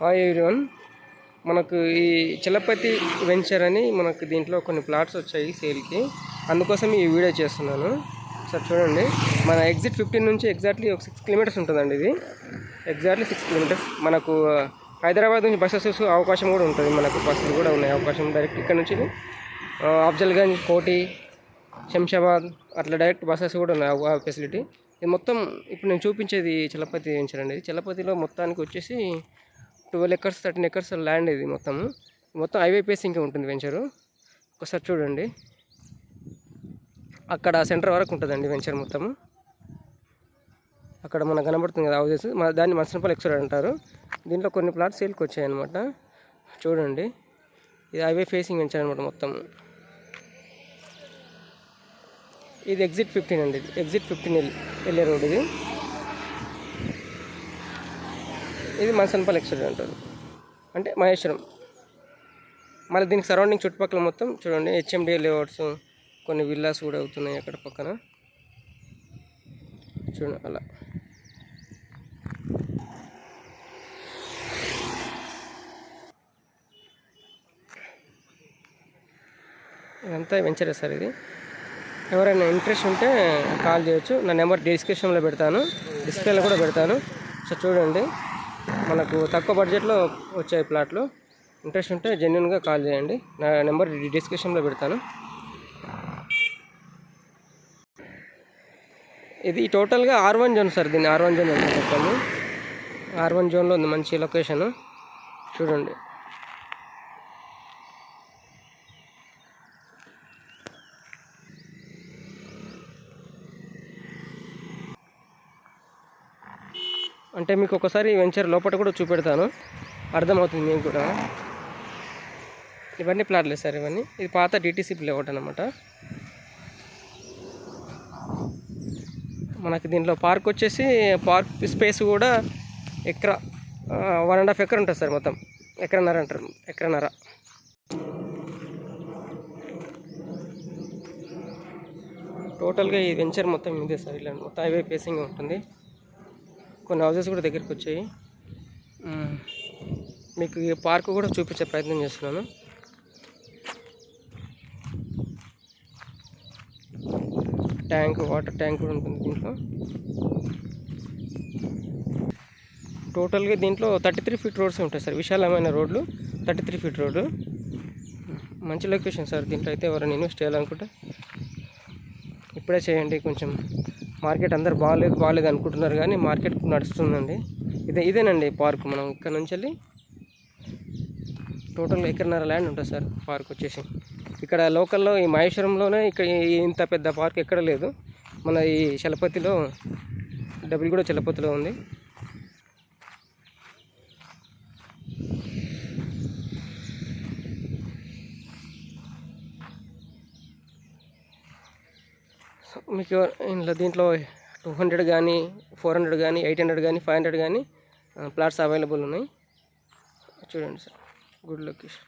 Hi everyone, మనకు ఈ Chalapathi venture అని మనకు దీంట్లో కొన్ని ప్లాట్స్ వచ్చాయి సేల్కి. అందుకోసం ఈ వీడియో చేస్తున్నాను. సార్ చూడండి, మన ఎగ్జిట్ 15 నుంచి ఎగ్జాక్ట్లీ ఒక 6 కిలోమీటర్స్ ఉంటుందండి. ఇది ఎగ్జాక్ట్లీ 6 కిలోమీటర్స్. మనకు హైదరాబాద్ నుంచి బస్సెస్ అవకాశం కూడా ఉంటుంది. మనకు బస్సులు కూడా ఉన్నాయి అవకాశం. డైరెక్ట్ ఇక్కడ నుంచి అఫ్జల్గంజ్, కోటి, శంషాబాద్ అట్లా డైరెక్ట్ బస్సెస్ కూడా ఉన్నాయి ఫెసిలిటీ. ఇది మొత్తం ఇప్పుడు నేను చూపించేది చలపతి వెంచర్ అండి. చలపతిలో మొత్తానికి వచ్చేసి 12 ఎకర్స్ 13 ఎకర్స్ ల్యాండ్. ఇది మొత్తం హైవే పేసింగ్ ఉంటుంది వెంచరు. ఒకసారి చూడండి, అక్కడ సెంటర్ వరకు ఉంటుందండి వెంచర్ మొత్తము. అక్కడ మనకు కనబడుతుంది కదా హౌజెస్, దాన్ని మసనపల్లి ఎక్స్‌రోడ్ అంటారు. దీంట్లో కొన్ని ప్లాట్స్ సేల్కి వచ్చాయి అనమాట. చూడండి, ఇది హైవే ఫేసింగ్ వెంచర్ అనమాట మొత్తం. ఇది ఎగ్జిట్ 15 అండి. ఎగ్జిట్ 15 వెళ్ళే రోడ్ ఇది. ఇది మసనపల్లి ఎక్స్‌రోడ్ అంటారు, అంటే మహేశ్వరం. మళ్ళీ దీనికి సరౌండింగ్ చుట్టుపక్కల మొత్తం చూడండి, హెచ్ఎండి లేఅవుట్స్, కొన్ని విల్లాస్ కూడా అవుతున్నాయి అక్కడ పక్కన. చూడండి అలా. ఇదంతా వెంచరే సార్. ఇది ఎవరైనా ఇంట్రెస్ట్ ఉంటే కాల్ చేయొచ్చు. నా నెంబర్ డిస్క్రిప్షన్లో పెడతాను, డిస్ప్లేలో కూడా పెడతాను. సో చూడండి, మనకు తక్కువ బడ్జెట్లో వచ్చాయి ప్లాట్లు. ఇంట్రెస్ట్ ఉంటే జెన్యున్గా కాల్ చేయండి. నా నెంబర్ డిస్క్రిప్షన్లో పెడతాను. ఇది టోటల్గా R1 జోన్ సార్. దీన్ని R1 జోన్ అని చెప్తాము. R1 జోన్లో ఉంది మంచి లొకేషను. చూడండి, అంటే మీకు ఒకసారి వెంచర్ లోపల కూడా చూపెడతాను, అర్థమవుతుంది మీకు కూడా. ఇవన్నీ ప్లాట్లే సార్ ఇవన్నీ. ఇది పాత DTC లేఅవుట్ అనమాట. మనకి దీంట్లో పార్క్ వచ్చేసి పార్క్ స్పేస్ కూడా ఎకరా 1.5 ఎకర్ ఉంటుంది సార్. మొత్తం ఎకరన్నర అంటారు, ఎకరన్నర. టోటల్గా ఈ వెంచర్ మొత్తం ఇదే సార్. ఇలా మొత్తం హైవే ఫేసింగ్ ఉంటుంది. కొన్ని హౌజెస్ కూడా దగ్గరికి వచ్చాయి. మీకు ఈ పార్క్ కూడా చూపించే ప్రయత్నం చేస్తున్నాను. వాటర్ ట్యాంక్ కూడా ఉంటుంది దీంట్లో. టోటల్గా దీంట్లో 33 ఫీట్ రోడ్స్ ఉంటాయి సార్. విశాలమైన రోడ్లు, 33 ఫీట్ రోడ్డు. మంచి లొకేషన్ సార్. దీంట్లో అయితే ఎవరైనా ఇన్వెస్ట్ చేయాలనుకుంటే ఇప్పుడే చేయండి. కొంచెం మార్కెట్ అందరు బాగాలేదు అనుకుంటున్నారు, కానీ మార్కెట్ నడుస్తుందండి. ఇదేనండి పార్క్. మనం ఇక్కడ నుంచి వెళ్ళి టోటల్ ఎకరన్నర ల్యాండ్ ఉంటుంది సార్ పార్క్ వచ్చేసి. ఇక్కడ లోకల్లో ఈ మహేశ్వరంలోనే ఇక్కడ ఇంత పెద్ద పార్క్ ఎక్కడ లేదు. మన ఈ చలపతిలో కూడా చలపతిలో ఉంది. మీకు దీంట్లో 200 కానీ 400 కానీ 800 కానీ 500 కానీ ప్లాట్స్ అవైలబుల్ ఉన్నాయి. చూడండి సార్, గుడ్ లొకేషన్.